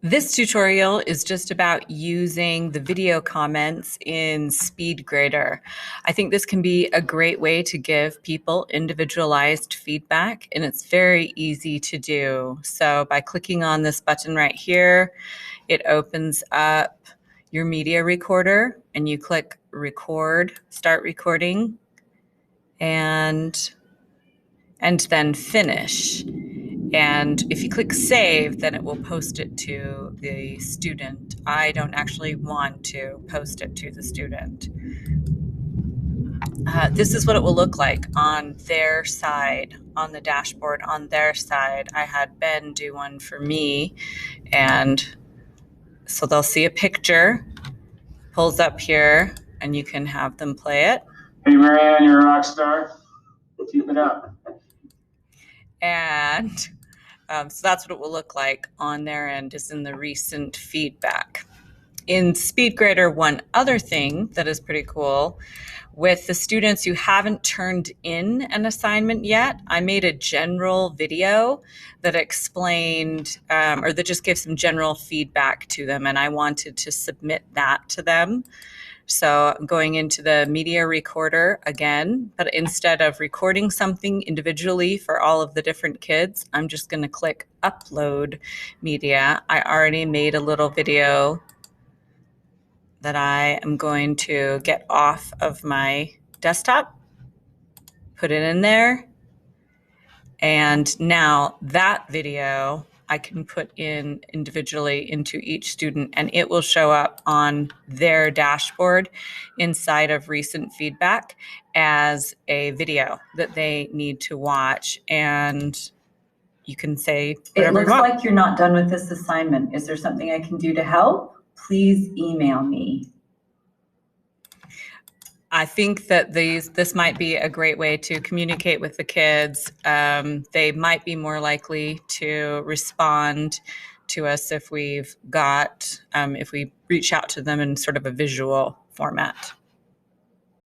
This tutorial is just about using the video comments in SpeedGrader. I think this can be a great way to give people individualized feedback, and it's very easy to do. So by clicking on this button right here, it opens up your media recorder, and you click record, start recording, and then finish. And if you click save, then it will post it to the student. I don't actually want to post it to the student. This is what it will look like on their side, on the dashboard on their side. I had Ben do one for me, and so they'll see a picture, pulls up here, and you can have them play it. Hey, Maryann, you're a rock star. Keep it up. And so that's what it will look like on their end, is in the recent feedback. In SpeedGrader, one other thing that is pretty cool, with the students who haven't turned in an assignment yet, I made a general video that explained or that just gave some general feedback to them, and I wanted to submit that to them. So I'm going into the media recorder again, but instead of recording something individually for all of the different kids, I'm just going to click upload media. I already made a little video that I am going to get off of my desktop, put it in there, and now that video I can put in individually into each student, and it will show up on their dashboard inside of recent feedback as a video that they need to watch. And you can say whatever you want. It looks like you're not done with this assignment. Is there something I can do to help? Please email me. I think that this might be a great way to communicate with the kids. They might be more likely to respond to us if we reach out to them in sort of a visual format.